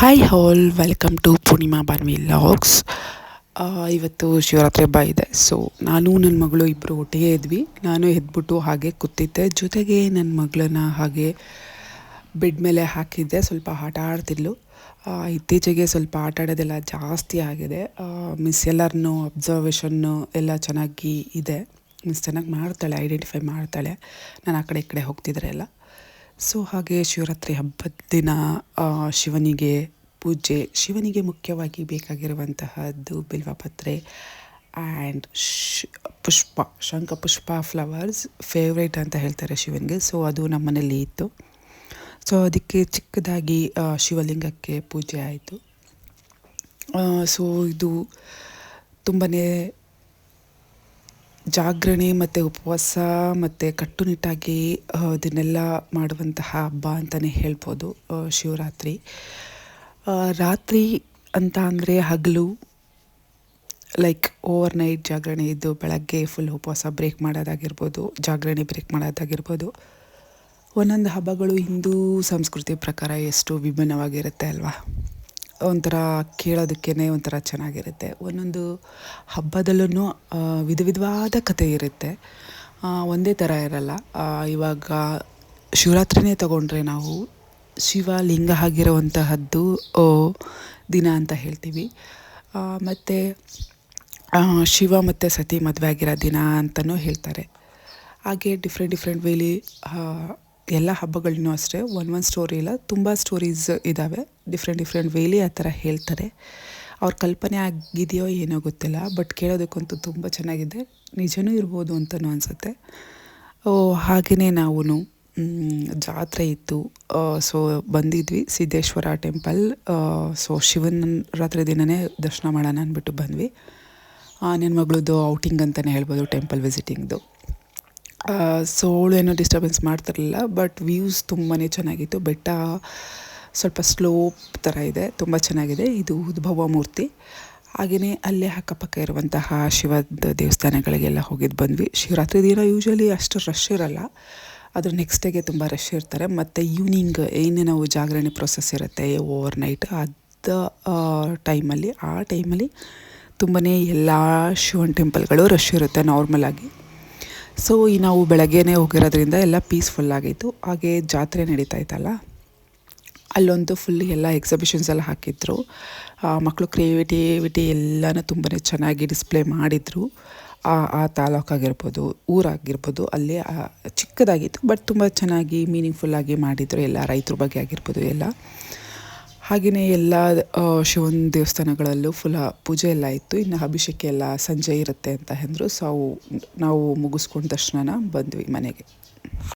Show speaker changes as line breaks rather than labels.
Hi all, welcome to Poornima Banvi logs. ಇವತ್ತು ಶಿವರಾತ್ರಿ ಹಬ್ಬ ಇದೆ. ಸೊ ನಾನು ನನ್ನ ಮಗಳು ಇಬ್ಬರು ಒಟ್ಟಿಗೆ ಇದ್ವಿ. ನಾನು ಎದ್ಬಿಟ್ಟು ಹಾಗೆ ಕೂತಿದ್ದೆ, ಜೊತೆಗೆ ನನ್ನ ಮಗಳನ್ನ ಹಾಗೆ ಬೆಡ್ ಮೇಲೆ ಹಾಕಿದ್ದೆ. ಸ್ವಲ್ಪ ಆಟ ಆಡ್ತಿದ್ಲು. ಇತ್ತೀಚೆಗೆ ಸ್ವಲ್ಪ ಆಟ ಆಡೋದೆಲ್ಲ ಜಾಸ್ತಿ ಆಗಿದೆ. ಮಿಸ್ ಎಲ್ಲರನ್ನೂ ಅಬ್ಸರ್ವೇಷನ್ನು ಎಲ್ಲ ಚೆನ್ನಾಗಿ ಇದೆ. ಮಿಸ್ ಚೆನ್ನಾಗಿ ಮಾಡ್ತಾಳೆ, ಐಡೆಂಟಿಫೈ ಮಾಡ್ತಾಳೆ ನಾನು ಆ ಕಡೆ ಈ ಕಡೆ ಹೋಗ್ತಿದ್ರೆ ಎಲ್ಲ. ಸೊ ಹಾಗೆ ಶಿವರಾತ್ರಿ ಹಬ್ಬದ ದಿನ ಶಿವನಿಗೆ ಪೂಜೆ, ಶಿವನಿಗೆ ಮುಖ್ಯವಾಗಿ ಬೇಕಾಗಿರುವಂತಹದ್ದು ಬಿಲ್ವಪತ್ರೆ ಆ್ಯಂಡ್ ಪುಷ್ಪ, ಶಂಖಪುಷ್ಪ ಫ್ಲವರ್ಸ್ ಫೇವ್ರೇಟ್ ಅಂತ ಹೇಳ್ತಾರೆ ಶಿವನಿಗೆ. ಸೊ ಅದು ನಮ್ಮ ಮನೇಲಿ ಇತ್ತು. ಸೊ ಅದಕ್ಕೆ ಚಿಕ್ಕದಾಗಿ ಶಿವಲಿಂಗಕ್ಕೆ ಪೂಜೆ ಆಯಿತು. ಸೊ ಇದು ತುಂಬಾ ಜಾಗರಣೆ ಮತ್ತು ಉಪವಾಸ ಮತ್ತು ಕಟ್ಟುನಿಟ್ಟಾಗಿ ಇದನ್ನೆಲ್ಲ ಮಾಡುವಂತಹ ಹಬ್ಬ ಅಂತಲೇ ಹೇಳ್ಬೋದು ಶಿವರಾತ್ರಿ. ರಾತ್ರಿ ಅಂತ ಅಂದರೆ ಹಗಲು, ಲೈಕ್ ಓವರ್ ನೈಟ್ ಜಾಗರಣೆ ಇದ್ದು ಬೆಳಗ್ಗೆ ಫುಲ್ ಉಪವಾಸ ಬ್ರೇಕ್ ಮಾಡೋದಾಗಿರ್ಬೋದು, ಜಾಗರಣೆ ಬ್ರೇಕ್ ಮಾಡೋದಾಗಿರ್ಬೋದು. ಒಂದೊಂದು ಹಬ್ಬಗಳು ಹಿಂದೂ ಸಂಸ್ಕೃತಿ ಪ್ರಕಾರ ಎಷ್ಟು ವಿಭಿನ್ನವಾಗಿರುತ್ತೆ ಅಲ್ವಾ. ಒಂಥರ ಕೇಳೋದಕ್ಕೇ ಒಂಥರ ಚೆನ್ನಾಗಿರುತ್ತೆ. ಒಂದೊಂದು ಹಬ್ಬದಲ್ಲೂ ವಿಧವಾದ ಕಥೆ ಇರುತ್ತೆ, ಒಂದೇ ಥರ ಇರಲ್ಲ. ಇವಾಗ ಶಿವರಾತ್ರಿನೇ ತಗೊಂಡ್ರೆ ನಾವು ಶಿವಲಿಂಗ ಆಗಿರುವಂತಹದ್ದು ದಿನ ಅಂತ ಹೇಳ್ತೀವಿ. ಮತ್ತು ಶಿವ ಮತ್ತು ಸತಿ ಮದುವೆ ಆಗಿರೋ ದಿನ ಅಂತಲೂ ಹೇಳ್ತಾರೆ. ಹಾಗೆ ಡಿಫ್ರೆಂಟ್ ವೇಲಿ ಎಲ್ಲ ಹಬ್ಬಗಳನ್ನೂ ಅಷ್ಟೇ ಒಂದು ಸ್ಟೋರಿ ಇಲ್ಲ, ತುಂಬ ಸ್ಟೋರೀಸ್ ಇದ್ದಾವೆ. ಡಿಫ್ರೆಂಟ್ ವೇಲಿ ಆ ಥರ ಹೇಳ್ತಾರೆ. ಅವ್ರ ಕಲ್ಪನೆ ಆಗಿದೆಯೋ ಏನೋ ಗೊತ್ತಿಲ್ಲ, ಬಟ್ ಕೇಳೋದಕ್ಕಂತೂ ತುಂಬ ಚೆನ್ನಾಗಿದೆ, ನಿಜನೂ ಇರ್ಬೋದು ಅಂತಲೂ ಅನಿಸುತ್ತೆ. ಹಾಗೆಯೇ ನಾವು ಜಾತ್ರೆ ಇತ್ತು. ಸೊ ಬಂದಿದ್ವಿ ಸಿದ್ದೇಶ್ವರ ಟೆಂಪಲ್. ಸೊ ಶಿವನ ರಾತ್ರಿ ದಿನವೇ ದರ್ಶನ ಮಾಡೋಣ ಅಂದ್ಬಿಟ್ಟು ಬಂದ್ವಿ. ನನ್ನ ಮಗಳದ್ದು ಔಟಿಂಗ್ ಅಂತಲೇ ಹೇಳ್ಬೋದು, ಟೆಂಪಲ್ ವಿಸಿಟಿಂಗ್ದು. ಸೊ ಅವಳು ಏನೋ ಡಿಸ್ಟರ್ಬೆನ್ಸ್ ಮಾಡ್ತಿರಲಿಲ್ಲ, ಬಟ್ ವ್ಯೂಸ್ ತುಂಬಾ ಚೆನ್ನಾಗಿತ್ತು. ಬೆಟ್ಟ ಸ್ವಲ್ಪ ಸ್ಲೋಪ್ ಥರ ಇದೆ, ತುಂಬ ಚೆನ್ನಾಗಿದೆ. ಇದು ಉದ್ಭವ ಮೂರ್ತಿ. ಹಾಗೆಯೇ ಅಲ್ಲೇ ಅಕ್ಕಪಕ್ಕ ಇರುವಂತಹ ಶಿವದ ದೇವಸ್ಥಾನಗಳಿಗೆಲ್ಲ ಹೋಗಿದ್ದು ಬಂದ್ವಿ. ಶಿವರಾತ್ರಿ ದಿನ ಯೂಶ್ವಲಿ ಅಷ್ಟು ರಶ್ ಇರಲ್ಲ, ಅದ್ರ ನೆಕ್ಸ್ಟ್ ಡೇಗೆ ತುಂಬ ರಶ್ ಇರ್ತಾರೆ. ಮತ್ತು ಈವ್ನಿಂಗ್ ಏನೇ ನಾವು ಜಾಗರಣೆ ಪ್ರೊಸೆಸ್ ಇರುತ್ತೆ ಓವರ್ ನೈಟ್, ಅದು ಆ ಟೈಮಲ್ಲಿ ತುಂಬಾ ಎಲ್ಲ ಶಿವನ ಟೆಂಪಲ್ಗಳು ರಶ್ ಇರುತ್ತೆ ನಾರ್ಮಲಾಗಿ. ಸೊ ನಾವು ಬೆಳಗ್ಗೆನೇ ಹೋಗಿರೋದ್ರಿಂದ ಎಲ್ಲ ಪೀಸ್ಫುಲ್ಲಾಗಿತ್ತು. ಹಾಗೆ ಜಾತ್ರೆ ನಡೀತಾ ಇತ್ತಲ್ಲ, ಅಲ್ಲೊಂದು ಫುಲ್ ಎಲ್ಲ ಎಕ್ಸಿಬಿಷನ್ಸ್ ಎಲ್ಲ ಹಾಕಿದ್ರು. ಮಕ್ಕಳು ಕ್ರಿಯೇಟಿವಿಟಿ ಎಲ್ಲನೂ ತುಂಬಾ ಚೆನ್ನಾಗಿ ಡಿಸ್ಪ್ಲೇ ಮಾಡಿದರು. ಆ ತಾಲೂಕಾಗಿರ್ಬೋದು, ಊರಾಗಿರ್ಬೋದು, ಅಲ್ಲಿ ಚಿಕ್ಕದಾಗಿತ್ತು ಬಟ್ ತುಂಬ ಚೆನ್ನಾಗಿ ಮೀನಿಂಗ್ಫುಲ್ಲಾಗಿ ಮಾಡಿದರು. ಎಲ್ಲ ರೈತರ ಬಗ್ಗೆ ಆಗಿರ್ಬೋದು ಎಲ್ಲ. ಹಾಗೆಯೇ ಎಲ್ಲ ಶಿವನ ದೇವಸ್ಥಾನಗಳಲ್ಲೂ ಫುಲ್ ಪೂಜೆ ಎಲ್ಲ ಇತ್ತು. ಇನ್ನು ಅಭಿಷೇಕ ಎಲ್ಲ ಸಂಜೆ ಇರುತ್ತೆ ಅಂತ ಅಂದರು. ಸೊ ನಾವು ಮುಗಿಸ್ಕೊಂಡು ದರ್ಶನನ ಬಂದ್ವಿ ಮನೆಗೆ.